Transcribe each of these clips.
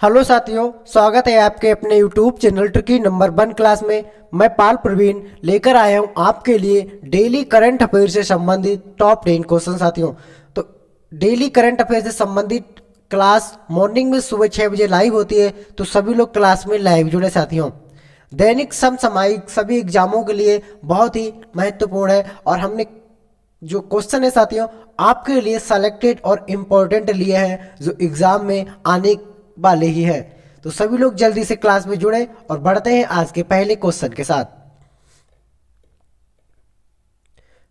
Hello साथियों, स्वागत है आपके अपने YouTube channel tricky number 1 class में। मैं पाल प्रवीण लेकर आया हूं आपके लिए डेली करंट अफेयर से संबंधित टॉप 10 क्वेश्चन। साथियों, तो डेली करंट अफेयर से संबंधित क्लास मॉर्निंग में सुबह 6 बजे लाइव होती है, तो सभी लोग क्लास में लाइव जुड़े। साथियों, दैनिक समसामयिक सभी एग्जामों के लिए बहुत ही महत्वपूर्ण है और हमने जो क्वेश्चन है साथियों आपके लिए सेलेक्टेड और इम्पोर्टेंट लिए हैं जो एग्जाम में आने वाले ही है। तो सभी लोग जल्दी से क्लास में जुड़े और बढ़ते हैं आज के पहले क्वेश्चन के साथ।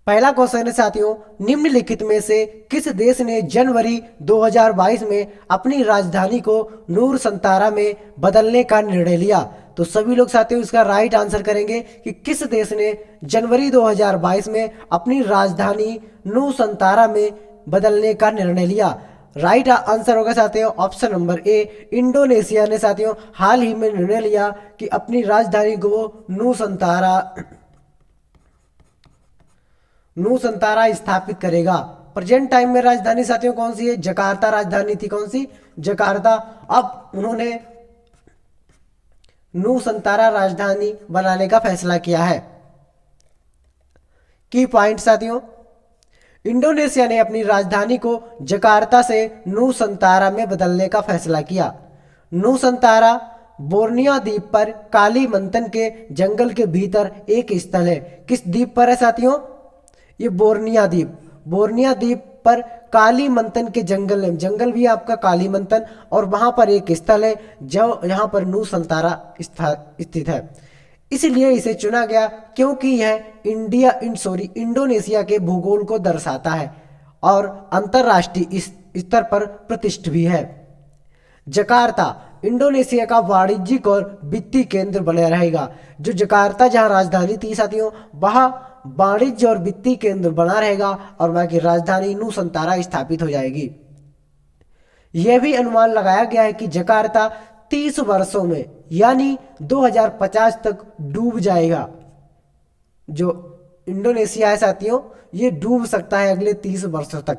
पहला क्वेश्चन है साथियों, निम्नलिखित में से किस देश ने जनवरी 2022 में अपनी राजधानी को नूर संतारा में बदलने का निर्णय लिया? तो सभी लोग साथियों इसका राइट आंसर करेंगे कि किस देश ने जनवरी 2022 में अपनी राजधानी नूर संतारा में बदलने का निर्णय लिया। राइट आंसर होगा साथियों ऑप्शन नंबर ए, इंडोनेशिया ने साथियों हाल ही में निर्णय लिया कि अपनी राजधानी को नू संतारा स्थापित करेगा। प्रेजेंट टाइम में राजधानी साथियों कौन सी है? जकार्ता राजधानी थी। कौन सी? जकार्ता। अब उन्होंने नू संतारा राजधानी बनाने का फैसला किया है। की पॉइंट साथियों, इंडोनेशिया ने अपनी राजधानी को जकार्ता से नू संतारा में बदलने का फैसला किया। नू संतारा बोर्निया द्वीप पर कालीमंतन के जंगल के भीतर एक स्थल है। किस द्वीप पर है साथियों? ये बोर्निया द्वीप। बोर्निया द्वीप पर कालीमंतन के जंगल है, जंगल भी आपका कालीमंतन, और वहां पर एक स्थल है जो यहाँ पर नू संतारा स्थित है। इसलिए इसे चुना गया क्योंकि यह इंडोनेशिया के भूगोल को दर्शाता है और अंतरराष्ट्रीय स्तर पर प्रतिष्ठित भी है। जकार्ता इंडोनेशिया का वाणिज्यिक और वित्तीय केंद्र बना रहेगा। जो जकार्ता जहां राजधानी थी साथियों, वहां वाणिज्य और वित्तीय केंद्र बना रहेगा और वहां की राजधानी नूसंतारा स्थापित हो जाएगी। यह भी अनुमान लगाया गया है कि जकार्ता 30 वर्षों में यानी 2050 तक डूब जाएगा। जो इंडोनेशिया है साथियों, ये डूब सकता है अगले 30 वर्षों तक।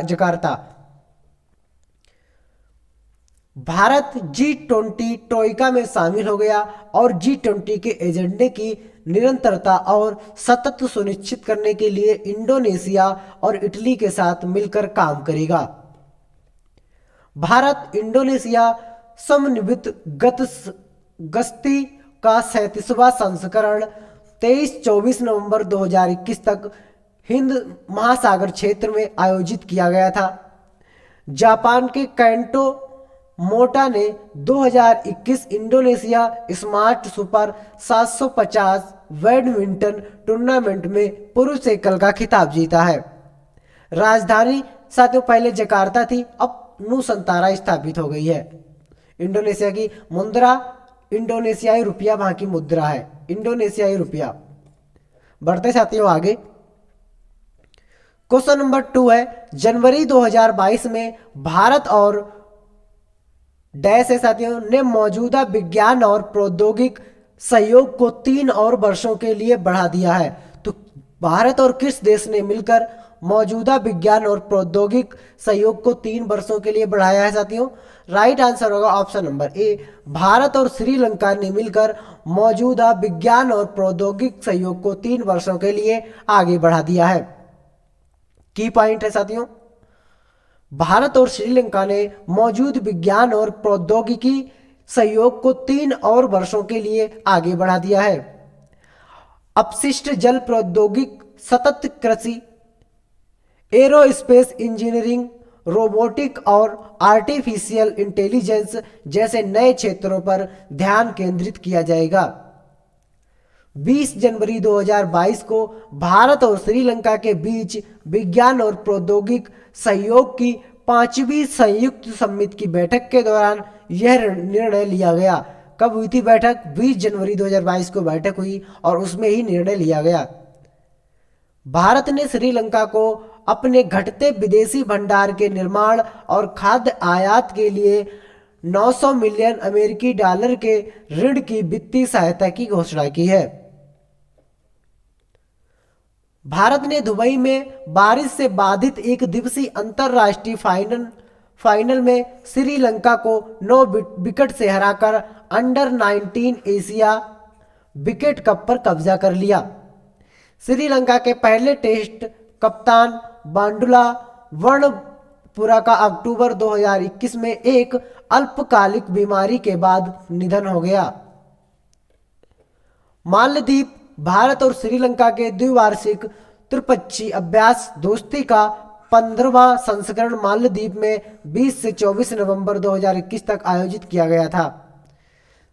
जकार्ता। भारत G20 ट्रोइका में शामिल हो गया और G20 के एजेंडे की निरंतरता और सतत सुनिश्चित करने के लिए इंडोनेशिया और इटली के साथ मिलकर काम करेगा। भारत इंडोनेशिया समन्वित गश्ती का 37वां संस्करण 23-24 नवंबर 2021 तक हिंद महासागर क्षेत्र में आयोजित किया गया था। जापान के कैंटो मोटा ने 2021 Indonesia smart super 750 badminton tournament में पुरुष एकल का खिताब जीता है। राजधानी साथियों पहले जकार्ता थी, अब नूसंतारा स्थापित हो गई है। इंडोनेशिया की मुद्रा इंडोनेशियाई रुपया वहां की मुद्रा है, इंडोनेशियाई रुपया। बढ़ते साथियों आगे। क्वेश्चन नंबर 2 है, जनवरी 2022 में भारत और डैश है साथियों ने मौजूदा विज्ञान और प्रौद्योगिक सहयोग को 3 और वर्षों के लिए बढ़ा दिया है। तो भारत और किस देश ने मिलकर मौजूदा विज्ञान और प्रौद्योगिक सहयोग को 3 वर्षों के लिए बढ़ाया है साथियों? राइट आंसर होगा ऑप्शन नंबर ए, भारत और श्रीलंका ने मिलकर मौजूदा विज्ञान और प्रौद्योगिक सहयोग को 3 वर्षों के लिए आगे बढ़ा दिया है। की पॉइंट है साथियों, भारत और श्रीलंका ने मौजूद विज्ञान और प्रौद्योगिकी सहयोग को 3 और वर्षों के लिए आगे बढ़ा दिया है। अपशिष्ट जल प्रौद्योगिक, सतत कृषि, एरोस्पेस इंजीनियरिंग, रोबोटिक और आर्टिफिशियल इंटेलिजेंस जैसे नए क्षेत्रों पर ध्यान केंद्रित किया जाएगा। 20 जनवरी 2022 को भारत और श्रीलंका के बीच विज्ञान और प्रौद्योगिक सहयोग की 5वीं संयुक्त समिति की बैठक के दौरान यह निर्णय लिया गया। कब हुई थी बैठक? 20 जनवरी 2022 को बैठक हुई और उसमें ही निर्णय लिया गया। भारत ने श्रीलंका को अपने घटते विदेशी भंडार के निर्माण और खाद्य आयात के लिए 900 मिलियन अमेरिकी डॉलर के ऋण की वित्तीय सहायता की घोषणा की है। भारत ने दुबई में बारिश से बाधित एक दिवसीय अंतर्राष्ट्रीय फाइनल में श्रीलंका को 9 विकेट से हराकर अंडर 19 एशिया विकेट कप पर कब्जा कर लिया। श्रीलंका के पहले टेस्ट कप्तान बांडुला वर्णपुरा का अक्टूबर 2021 में एक अल्पकालिक बीमारी के बाद निधन हो गया। मालदीव भारत और श्रीलंका के द्विवार्षिक त्रिपक्षीय अभ्यास दोस्ती का 15वां संस्करण मालदीव में 20 से 24 नवंबर 2021 तक आयोजित किया गया था।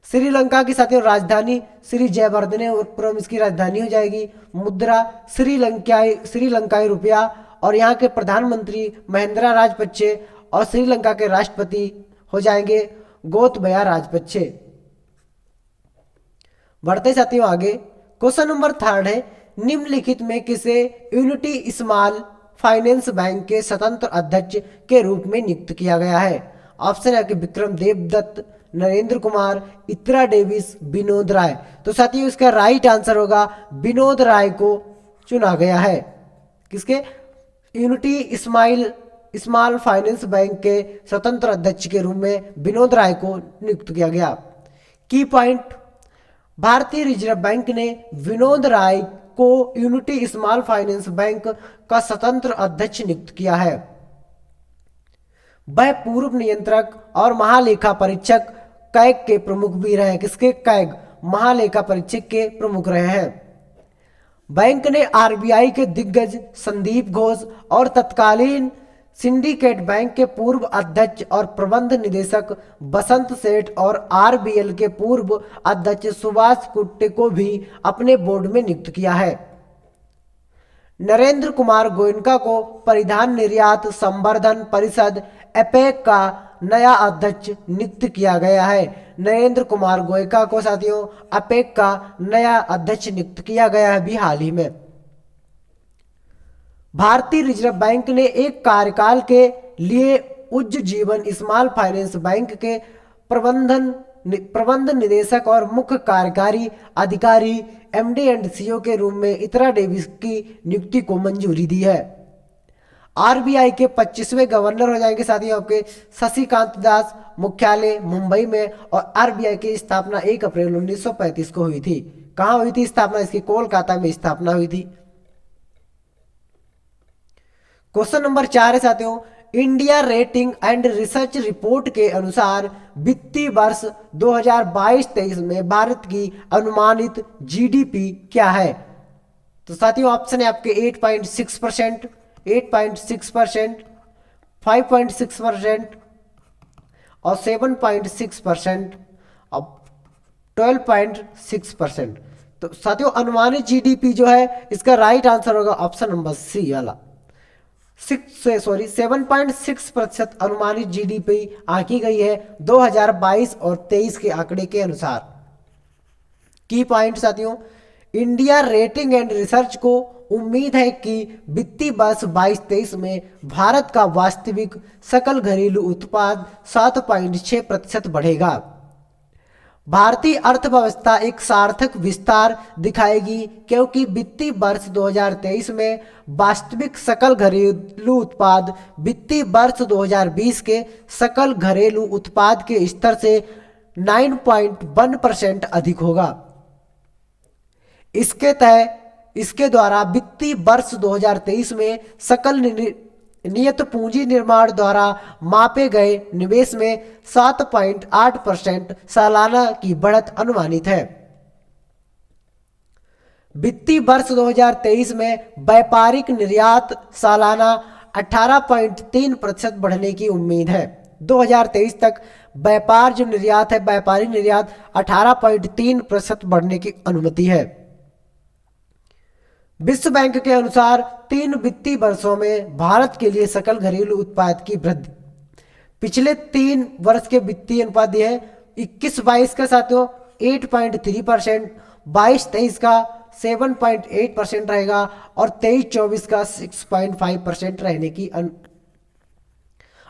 श्रीलंका की साथियों राजधानी श्री जयवर्धनेपुरम इसकी राजधानी हो जाएगी। मुद्रा श्रीलंकाई रुपया और यहाँ के प्रधानमंत्री महिंद्रा राजपक्षे और श्रीलंका के राष्ट्रपति हो जाएंगे गोतबया राजपक्षे। बढ़ते साथियों आगे, क्वेश्चन नंबर 3 है, निम्नलिखित में किसे यूनिटी स्मॉल फाइनेंस बैंक के स्वतंत्र अध्यक्ष के रूप में नियुक्त किया गया है? ऑप्शन है कि विक्रम देवदत्त, नरेंद्र कुमार, इत्रा डेविस, विनोद राय। तो साथियों इसका राइट आंसर होगा विनोद राय को चुना गया है। किसके? यूनिटी स्मॉल फाइनेंस बैंक के स्वतंत्र अध्यक्ष के रूप में विनोद राय को नियुक्त किया गया। की पॉइंट, भारतीय रिजर्व बैंक ने विनोद राय को यूनिटी स्मॉल फाइनेंस बैंक का स्वतंत्र अध्यक्ष नियुक्त किया है। वह पूर्व नियंत्रक और महालेखा परीक्षक कैग के प्रमुख भी रहे। किसके? कैग महालेखा परीक्षक के प्रमुख रहे हैं। बैंक ने आरबीआई के दिग्गज संदीप घोष और तत्कालीन सिंडिकेट बैंक के पूर्व अध्यक्ष और प्रबंध निदेशक बसंत सेठ और आरबीएल के पूर्व अध्यक्ष सुभाष कुट्टे को भी अपने बोर्ड में नियुक्त किया है। नरेंद्र कुमार गोयनका को परिधान निर्यात संवर्धन परिषद एपेक का नया अध्यक्ष नियुक्त किया गया है। नरेंद्र कुमार गोयनका को साथियों एपेक का नया अध्यक्ष नियुक्त किया गया है अभी हाल ही में। भारतीय रिजर्व बैंक ने एक कार्यकाल के लिए उज्जीवन स्मॉल फाइनेंस बैंक के प्रबंध निदेशक और मुख्य कार्यकारी अधिकारी एमडी एंड सीईओ के रूप में इत्रा डेविस की नियुक्ति को मंजूरी दी है। आरबीआई के 25वें गवर्नर हो जाएंगे साथियों आपके शशिकांत दास, मुख्यालय मुंबई में, और आरबीआई की स्थापना 1 अप्रैल 1935 को हुई थी। कहाँ हुई थी स्थापना इसकी? कोलकाता में स्थापना हुई थी। क्वेश्चन नंबर 4 है साथियों, India rating and research report के अनुसार वित्तीय वर्ष 2022-23 में भारत की अनुमानित जीडीपी क्या है? तो साथियों ऑप्शन है आपके 8.6%, 8.6%, 5.6% और 7.6% और 12.6%। तो साथियों अनुमानित जीडीपी जो है इसका राइट आंसर होगा ऑप्शन नंबर सी वाला। 7.6% अनुमानित जीडीपी आंकी गई है 2022 और 23 के आंकड़े के अनुसार। की पॉइंट साथियों, इंडिया रेटिंग एंड रिसर्च को उम्मीद है कि वित्तीय वर्ष 22-23 में भारत का वास्तविक सकल घरेलू उत्पाद 7.6% बढ़ेगा। भारतीय अर्थव्यवस्था एक सार्थक विस्तार दिखाएगी क्योंकि वित्तीय वर्ष 2023 में वास्तविक सकल घरेलू उत्पाद वित्तीय वर्ष 2020 के सकल घरेलू उत्पाद के स्तर से 9.1% अधिक होगा। इसके द्वारा वित्तीय वर्ष 2023 में सकल नियत पूंजी निर्माण द्वारा मापे गए निवेश में 7.8% सालाना की बढ़त अनुमानित है। वित्तीय वर्ष 2023 में व्यापारिक निर्यात सालाना 18.3% बढ़ने की उम्मीद है। 2023 तक व्यापार जो निर्यात है व्यापारिक निर्यात 18.3% बढ़ने की अनुमति है। विश्व बैंक के अनुसार 3 वित्तीय वर्षों में भारत के लिए सकल घरेलू उत्पाद की वृद्धि पिछले 3 वर्ष के वित्तीय अनुपात दिए हैं। 21-22 का साथियों 8.3%, 22-23 का 7.8% रहेगा और 23-24 का 6.5% रहने की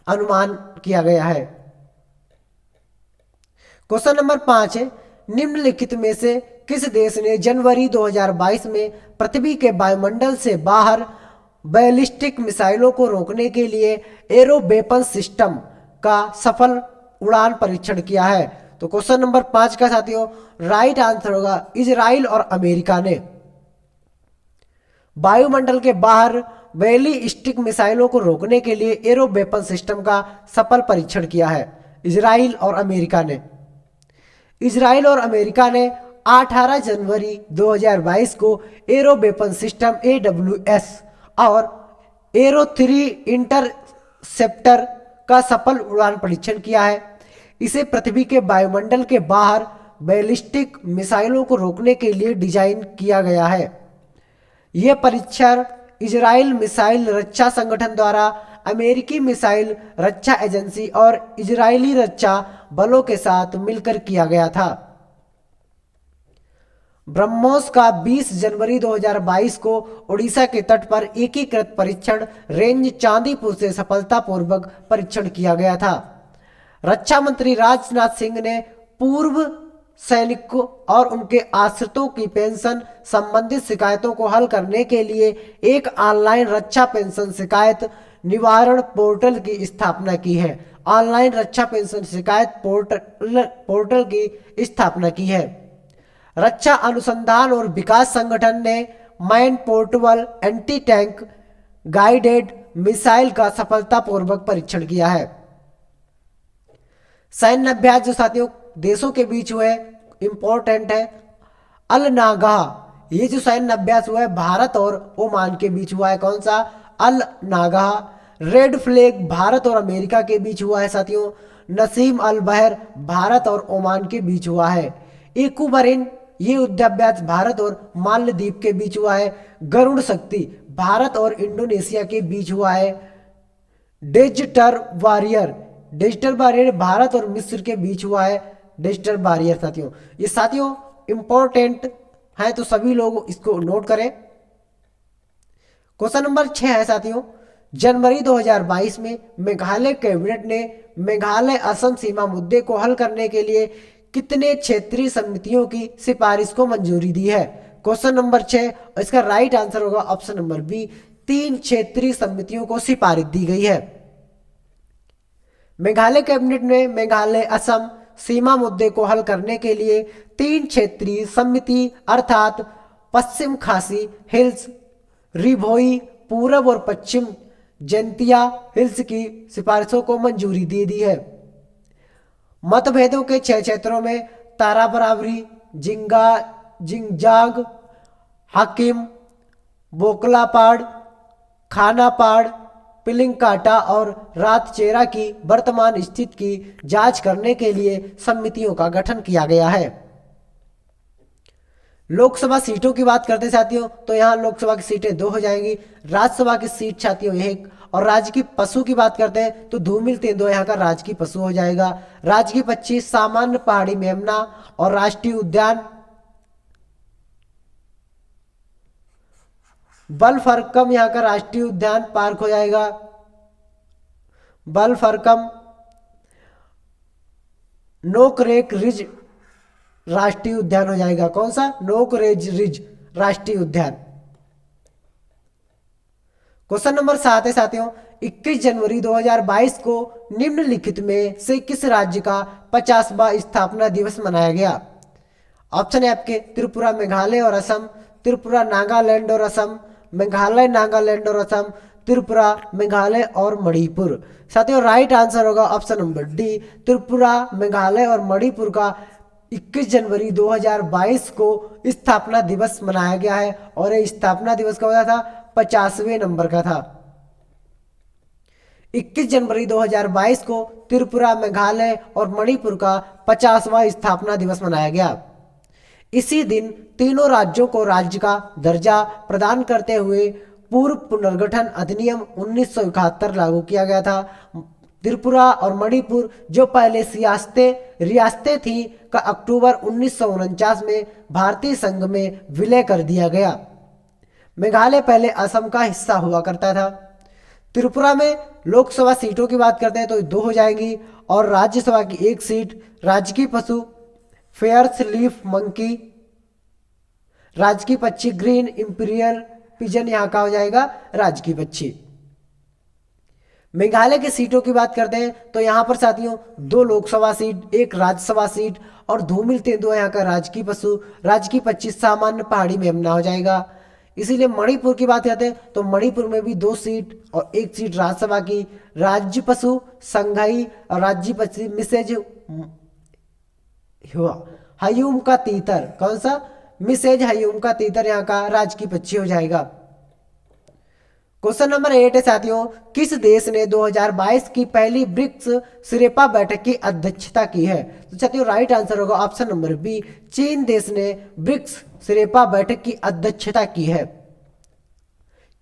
अनुमान किया गया है। क्वेश्चन नंबर 5 है, निम्नलिखित में से किस देश ने जनवरी 2022 में पृथ्वी के वायुमंडल से बाहर बैलिस्टिक मिसाइलों को रोकने के लिए एरो वेपन सिस्टम का सफल उड़ान परीक्षण किया है। तो क्वेश्चन नंबर 5 का साथियों राइट आंसर होगा इजराइल और अमेरिका ने वायुमंडल के बाहर बैलिस्टिक मिसाइलों को रोकने के लिए एरो वेपन सिस्टम का सफल परीक्षण किया है। इजराइल और अमेरिका ने 18 जनवरी 2022 को एरो वेपन सिस्टम AWS और एरो 3 इंटरसेप्टर का सफल उड़ान परीक्षण किया है। इसे पृथ्वी के वायुमंडल के बाहर बैलिस्टिक मिसाइलों को रोकने के लिए डिजाइन किया गया है। यह परीक्षण इजराइल मिसाइल रक्षा संगठन द्वारा अमेरिकी मिसाइल रक्षा एजेंसी और इजरायली रक्षा बलों के साथ मिलकर किया गया था। ब्रह्मोस का 20 जनवरी 2022 को ओडिशा के तट पर एकीकृत परीक्षण रेंज चांदीपुर से सफलतापूर्वक परीक्षण किया गया था। रक्षा मंत्री राजनाथ सिंह ने पूर्व सैनिकों और उनके आश्रितों की पेंशन संबंधित शिकायतों को हल करने के लिए एक ऑनलाइन रक्षा पेंशन शिकायत निवारण पोर्टल की स्थापना की है। ऑनलाइन रक्षा पेंशन शिकायत पोर्टल की स्थापना की है। रक्षा अनुसंधान और विकास संगठन ने man portable anti tank guided missile का सफलतापूर्वक परीक्षण किया है। सैन्य अभ्यास जो साथियों देशों के बीच हुए इंपॉर्टेंट है। अल नागाह ये जो सैन्य अभ्यास हुआ है भारत और ओमान के बीच हुआ है। कौन सा? अल नागाह। रेड फ्लैग भारत और अमेरिका के बीच हुआ है साथियों। नसीम अल बहर भारत और ओमान के बीच हुआ है। इकुबरिन ये युद्धाभ्यास भारत और मालदीव के बीच हुआ है। गरुड़ शक्ति भारत और इंडोनेशिया के बीच हुआ है। डिजिटल वॉरियर भारत और मिस्र के बीच हुआ है। डिजिटल वॉरियर साथियों ये साथियों इंपॉर्टेंट है तो सभी लोग इसको नोट करें। क्वेश्चन नंबर 6 है साथियों जनवरी 2022 में मेघालय कैबिनेट ने मेघालय असम सीमा मुद्दे को हल करने के लिए कितने क्षेत्रीय समितियों की सिफारिश को मंजूरी दी है? क्वेश्चन नंबर 6 इसका राइट आंसर होगा ऑप्शन नंबर बी 3 क्षेत्रीय समितियों को सिफारिश दी गई है। मेघालय कैबिनेट ने मेघालय असम सीमा मुद्दे को हल करने के लिए 3 क्षेत्रीय समिति अर्थात पश्चिम खासी हिल्स, रिभोई पूरब और पश्चिम जैंतिया हिल्स की सिफारिशों को मंजूरी दे दी है। मतभेदों के 6 क्षेत्रों में तारा बराबरी, जिंगजाग, हकीम, बोकलापाड़, खानापाड़, पिलिंकाटा और रातचेरा की वर्तमान स्थिति की जांच करने के लिए समितियों का गठन किया गया है। लोकसभा सीटों की बात करते साथियों तो यहाँ लोकसभा की सीटें 2 हो जाएंगी। राज्यसभा की सीट साथियों 1 और राजकीय पशु की बात करते हैं तो धूमिल तेंदुआ यहाँ का राजकीय पशु हो जाएगा। राजकीय 25 सामान्य पहाड़ी मेमना और राष्ट्रीय उद्यान बलफरकम यहाँ का राष्ट्रीय उद्यान पार्क हो जाएगा। बलफरकम नोकरेक रिज राष्ट्रीय उद्यान हो जाएगा। कौन सा? नोकरेक रिज राष्ट्रीय उद्यान। क्वेश्चन नंबर 7 है साथियों 21 जनवरी 2022 को निम्नलिखित में से किस राज्य का 50वां स्थापना दिवस मनाया गया? ऑप्शन है आपके त्रिपुरा, मेघालय और असम, त्रिपुरा, नागालैंड और असम, मेघालय, नागालैंड और असम, त्रिपुरा, मेघालय और मणिपुर। साथियों राइट आंसर होगा option number D Tripura, Meghalaya और मणिपुर का 21 जनवरी 2022 को स्थापना दिवस मनाया गया है और ये स्थापना दिवस का होता था 50वें नंबर का था। 21 जनवरी 2022 को त्रिपुरा, मेघालय और मणिपुर का 50वां स्थापना दिवस मनाया गया। इसी दिन तीनों राज्यों को राज्य का दर्जा प्रदान करते हुए पूर्व पुनर्गठन अधिनियम 1971 लागू किया गया था। त्रिपुरा और मणिपुर जो पहले रियासतें थीं का अक्टूबर 1949 में भारतीय संघ में विलय कर दिया गया। मेघालय पहले असम का हिस्सा हुआ करता था। त्रिपुरा में लोकसभा सीटों की बात करते हैं तो 2 हो जाएंगी और राज्यसभा की 1 सीट राजकीय पशु फेयर्स लीफ मंकी, राजकीय पक्षी ग्रीन इंपीरियल पिजन यहाँ का हो जाएगा राजकीय पक्षी। मेघालय की सीटों की बात करते हैं तो यहाँ पर साथियों 2 लोकसभा सीट, 1 राज्यसभा सीट और धूमिल तेंदुआ यहाँ का राजकीय पशु, राजकीय पक्षी सामान्य पहाड़ी मेमना हो जाएगा। इसीलिए मणिपुर की बात करते हैं तो मणिपुर में भी 2 सीट और 1 सीट राज्यसभा की, राज्य पशु संघाई और राज्य पक्षी मिसेज हयूम का तीतर, कौन सा, मिसेज हयूम का तीतर यहाँ का राजकीय पक्षी हो जाएगा। क्वेश्चन नंबर 8 है साथियों, किस देश ने 2022 की पहली ब्रिक्स सिरेपा बैठक की अध्यक्षता की है? तो साथियों राइट आंसर होगा ऑप्शन नंबर बी, चीन देश ने ब्रिक्स सिरेपा बैठक की अध्यक्षता की है।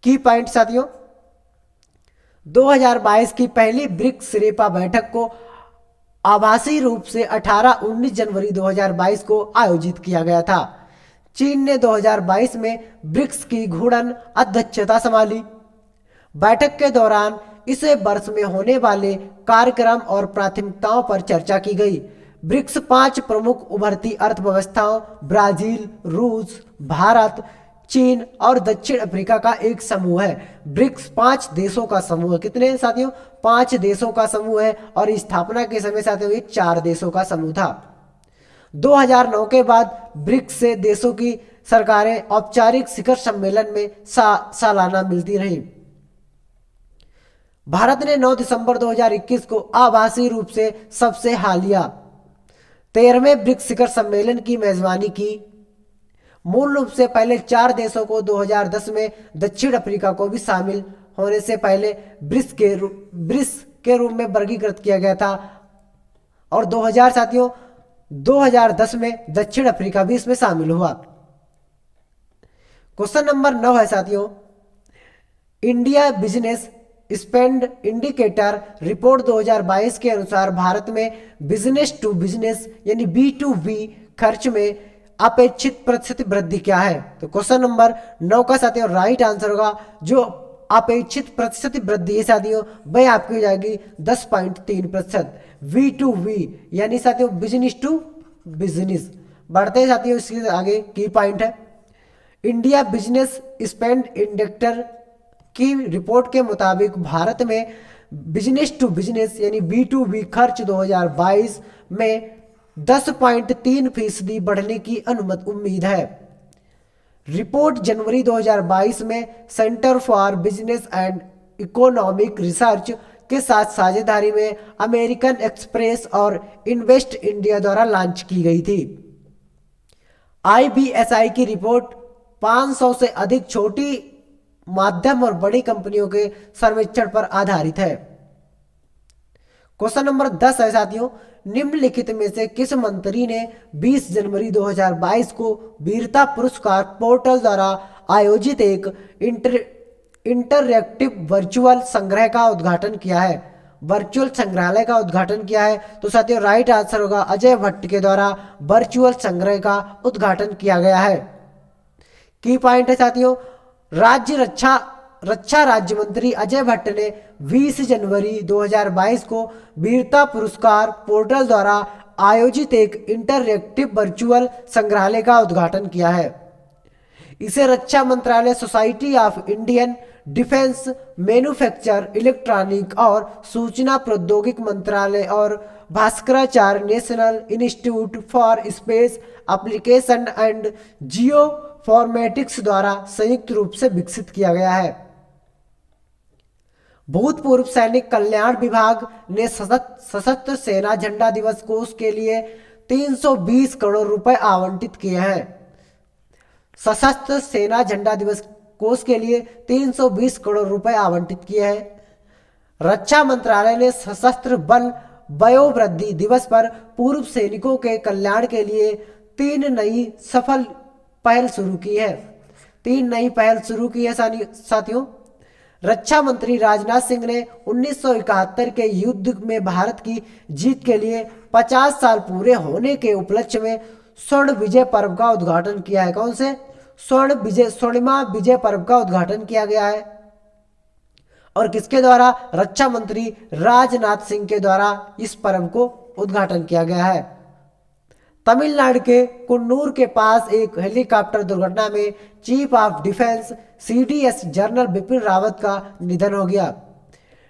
की पॉइंट साथियों, 2022 की पहली ब्रिक्स सिरेपा बैठक को आभासी रूप से 18-19 जनवरी 2022 को आयोजित किया गया था। चीन ने 2022 में ब्रिक्स की घूर्णन अध्यक्षता संभाली। बैठक के दौरान इस वर्ष में होने वाले कार्यक्रम और प्राथमिकताओं पर चर्चा की गई। ब्रिक्स 5 प्रमुख उभरती अर्थव्यवस्थाओं ब्राजील, रूस, भारत, चीन और दक्षिण अफ्रीका का एक समूह है। ब्रिक्स 5 देशों का समूह है। कितने साथियों? 5 देशों का समूह है और स्थापना के समय साथियों ये 4 देशों का समूह था। 2009 के बाद ब्रिक्स से देशों की सरकारें औपचारिक शिखर सम्मेलन में सालाना मिलती रही। भारत ने 9 दिसंबर 2021 को आभासी रूप से सबसे हालिया 13वें ब्रिक्स शिखर सम्मेलन की मेजबानी की। मूल रूप से पहले 4 देशों को 2010 में दक्षिण अफ्रीका को भी शामिल होने से पहले ब्रिक्स के रूप में वर्गीकृत किया गया था और 2010 में दक्षिण अफ्रीका भी इसमें शामिल हुआ। क्वेश्चन नंबर 9 है साथियों, India business spend indicator report 2022 के अनुसार भारत में बिजनेस टू बिजनेस यानी B2B खर्च में अपेक्षित प्रतिशत वृद्धि क्या है? तो क्वेश्चन नंबर 9 का साथियों राइट आंसर होगा जो अपेक्षित प्रतिशत वृद्धि है साथियों वह आपकी हो जाएगी 10.3%। V2B यानी साथियों बिजनेस टू बिजनेस। बढ़ते हैं साथियों इसके आगे की पॉइंट है, इंडिया बिजनेस स्पेंड इंडेक्टर की रिपोर्ट के मुताबिक भारत में बिजनेस टू बिजनेस यानी B2B खर्च 2022 में 10.3% बढ़ने की उम्मीद है। रिपोर्ट जनवरी 2022 में centre for business and economic research के साथ साझेदारी में अमेरिकन एक्सप्रेस और इन्वेस्ट इंडिया द्वारा लॉन्च की गई थी। IBSI की रिपोर्ट 500 से अधिक छोटी, माध्यम और बड़ी कंपनियों के सर्वेक्षण पर आधारित है। क्वेश्चन नंबर 10 है साथियों, निम्नलिखित में से किस मंत्री ने 20 जनवरी 2022 को वीरता पुरस्कार पोर्टल द्वारा आयोजित एक इंटरएक्टिव वर्चुअल संग्रह का उद्घाटन किया है? वर्चुअल संग्रहालय का उद्घाटन किया है? तो साथियों राइट आंसर होगा अजय भट्ट के द्वारा वर्चुअल संग्रह का उद्घाटन किया गया है। की पॉइंट है साथियों, रक्षा राज्य मंत्री अजय भट्ट ने 20 जनवरी 2022 को वीरता पुरस्कार पोर्टल द्वारा आयोजित एक इंटरएक्टिव वर्चुअल संग्रहालय का उद्घाटन किया है। इसे रक्षा मंत्रालय, society of Indian defence manufacture, electronic और सूचना प्रौद्योगिकी मंत्रालय और Bhaskaracharya national institute for space application and geoinformatics द्वारा संयुक्त रूप से विकसित किया गया है। भूतपूर्व सैनिक कल्याण विभाग ने सशस्त्र सेना झंडा दिवस कोष के लिए 320 करोड़ रुपए आवंटित किए हैं। सशस्त्र सेना झंडा दिवस कोष के लिए 320 करोड़ रुपए आवंटित किए हैं। रक्षा मंत्रालय ने सशस्त्र बल वयोवृद्धि दिवस पर पूर्व सैनिकों के कल्याण के लिए 3 नई सफल पहल शुरू की है। 3 नई पहल शुरू की है साथियों। रक्षा मंत्री राजनाथ सिंह ने 1971 के युद्ध में भारत की जीत के लिए 50 साल पूरे होने के उपलक्ष्य में स्वर्ण विजय पर्व का उद्घाटन किया है। कौन से? स्वर्णिमा विजय पर्व का उद्घाटन किया गया है और किसके द्वारा? रक्षा मंत्री राजनाथ सिंह के द्वारा इस पर्व को उद्घाटन किया गया है। तमिलनाडु के कुन्नूर के पास एक हेलीकॉप्टर दुर्घटना में chief of defence CDS general Bipin Rawat का निधन हो गया।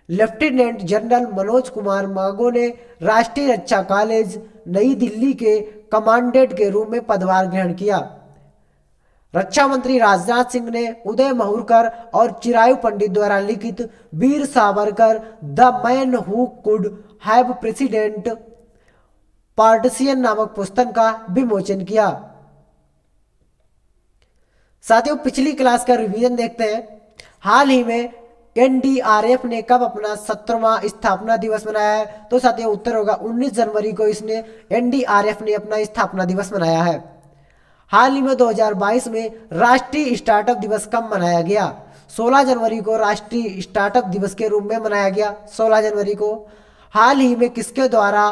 लेफ्टिनेंट जनरल मनोज कुमार मागो ने राष्ट्रीय रक्षा कॉलेज नई दिल्ली के कमांडेंट के रूप में पदभार ग्रहण किया। रक्षा मंत्री राजनाथ सिंह ने उदय महूरकर और चिरायु पंडित द्वारा लिखित Veer Savarkar the man who could have prevented partition नामक पुस्तक का विमोचन किया। साथियों, पिछली क्लास का रिवीजन देखते हैं। हाल ही में एनडीआरएफ ने कब अपना 17वां स्थापना दिवस मनाया है? तो साथियों उत्तर होगा 19 जनवरी को इसने एनडीआरएफ ने अपना स्थापना दिवस मनाया है। हाल ही में 2022 में राष्ट्रीय स्टार्टअप दिवस कब मनाया गया? 16 जनवरी को राष्ट्रीय स्टार्टअप दिवस के रूप में मनाया गया। 16 जनवरी को। हाल ही में किसके द्वारा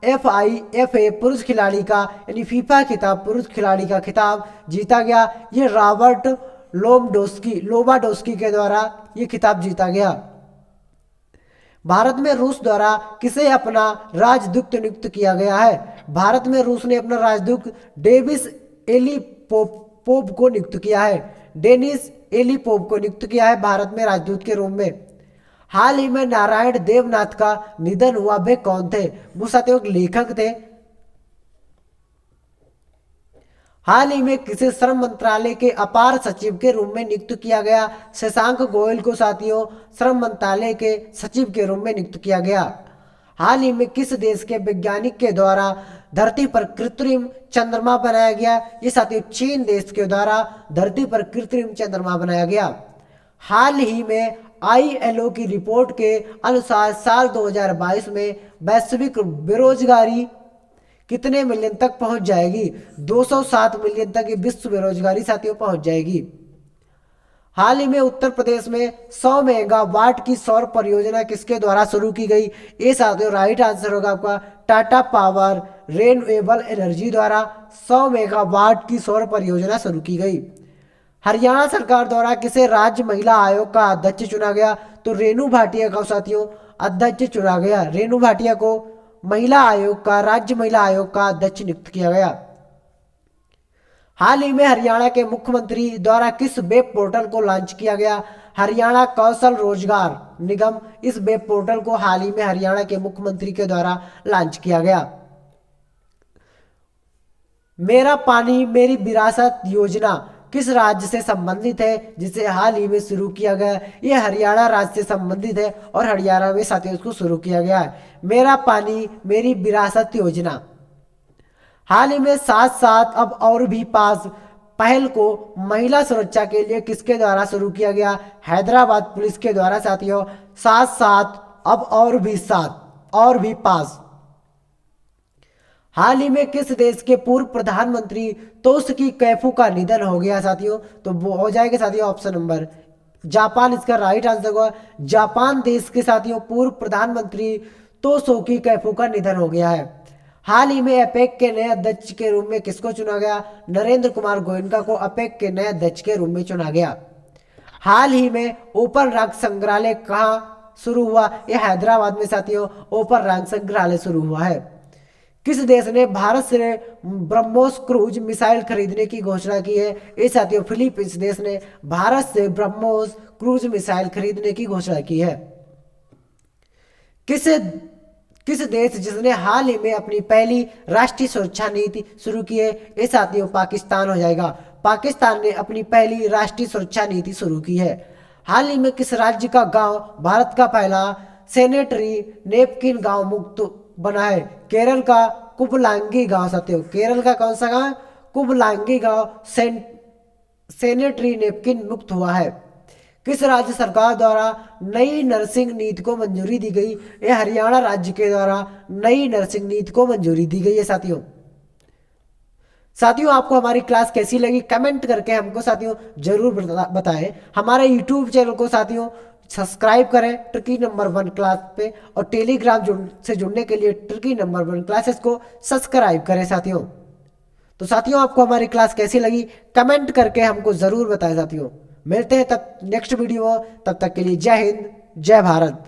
FIFA पुरुष खिलाड़ी का यानी फीफा खिताब पुरुष खिलाड़ी का खिताब जीता गया? ये रॉबर्ट लोबाडोस्की के द्वारा ये खिताब जीता गया। भारत में रूस द्वारा किसे अपना राजदूत नियुक्त किया गया है? भारत में रूस ने अपना राजदूत डेविस एलिपोव को नियुक्त किया है। डेनिस एलिपोव को नियुक्त किया है भारत में राजदूत के रूप में। हाल ही में नारायण देवनाथ का निधन हुआ, वे कौन थे? वो साथियों एक लेखक थे। हाल ही में किसे श्रम मंत्रालय के अपर सचिव के रूप में नियुक्त किया गया? शशांक गोयल को साथियों श्रम मंत्रालय के सचिव के रूप में नियुक्त किया गया। हाल ही में किस देश के वैज्ञानिक के द्वारा धरती पर कृत्रिम चंद्रमा बनाया गया? ये साथियों चीन देश के द्वारा धरती पर कृत्रिम चंद्रमा बनाया गया। हाल ही में ILO की रिपोर्ट के अनुसार साल 2022 में वैश्विक बेरोजगारी कितने मिलियन तक पहुंच जाएगी? 207 मिलियन तक ये विश्व बेरोजगारी साथियों पहुंच जाएगी। हाल ही में उत्तर प्रदेश में 100 मेगावाट की सौर परियोजना किसके द्वारा शुरू की गई? ये साथियों राइट आंसर होगा आपका टाटा पावर रिन्यूएबल एनर्जी द्वारा 100 मेगावाट की सौर परियोजना शुरू की गई। हरियाणा सरकार द्वारा किसे राज्य महिला आयोग का अध्यक्ष चुना गया? तो रेणु भाटिया को साथियों अध्यक्ष चुना गया। रेणु भाटिया को राज्य महिला आयोग का अध्यक्ष नियुक्त किया गया। हाल ही में हरियाणा के मुख्यमंत्री द्वारा किस वेब पोर्टल को लॉन्च किया गया? हरियाणा कौशल रोजगार निगम, इस वेब पोर्टल को हाल ही में हरियाणा के मुख्यमंत्री के द्वारा लॉन्च किया गया। मेरा पानी मेरी विरासत योजना किस राज्य से संबंधित है, जिसे हाल ही में शुरू किया गया? ये हरियाणा राज्य से संबंधित है और हरियाणा में साथियों इसको शुरू किया गया है। मेरा पानी मेरी विरासत योजना। हाल ही में साथ साथ अब और भी पास पहल को महिला सुरक्षा के लिए किसके द्वारा शुरू किया गया? हैदराबाद पुलिस के द्वारा साथियों साथ साथ अब और भी पास। हाल ही में किस देश के पूर्व प्रधानमंत्री तोशिकी कैफू का निधन हो गया साथियों? तो वो हो जाएगा साथियों ऑप्शन नंबर जापान, इसका राइट आंसर होगा जापान देश के साथियों पूर्व प्रधानमंत्री तोशिकी कैफू का निधन हो गया है। हाल ही में अपेक के नए अध्यक्ष के रूप में किसको चुना गया? नरेंद्र कुमार गोयनका को अपेक के नए अध्यक्ष के रूप में चुना गया। हाल ही में ओपन रॉक संग्रहालय कहाँ शुरू हुआ? यह हैदराबाद में साथियों ओपन रॉक संग्रहालय शुरू हुआ है। किस देश ने भारत से ब्रह्मोस क्रूज मिसाइल खरीदने की घोषणा की है? ये साथियों फिलीपींस देश ने भारत से ब्रह्मोस क्रूज मिसाइल खरीदने की घोषणा की है। किस देश जिसने हाल ही में अपनी पहली राष्ट्रीय सुरक्षा नीति शुरू की है? ये साथियों पाकिस्तान हो जाएगा। पाकिस्तान ने अपनी पहली राष्ट्रीय सुरक्षा नीति शुरू की है। हाल ही में किस राज्य का गांव भारत का पहला सैनिटरी नैपकिन गांव मुक्त बना है? केरल का कुबलांगी गांव साथियों। केरल का कौन सा गांव है? कुबलांगी गांव सैनिटरी नैपकिन मुक्त हुआ है। किस राज्य सरकार द्वारा नई नर्सिंग नीति को मंजूरी दी गई? यह हरियाणा राज्य के द्वारा नई नर्सिंग नीति को मंजूरी दी गई है साथियों। साथियों आपको हमारी क्लास कैसी लगी कमेंट करके हमको साथियों जरूर बताएं। हमारे यूट्यूब चैनल को साथियों सब्सक्राइब करें ट्रिकी नंबर 1 क्लास पे, और टेलीग्राम से जुड़ने के लिए ट्रिकी नंबर 1 क्लासेस को सब्सक्राइब करें साथियों। तो साथियों आपको हमारी क्लास कैसी लगी कमेंट करके हमको ज़रूर बताएं साथियों। मिलते हैं तब नेक्स्ट वीडियो, तब तक के लिए जय हिंद जय भारत।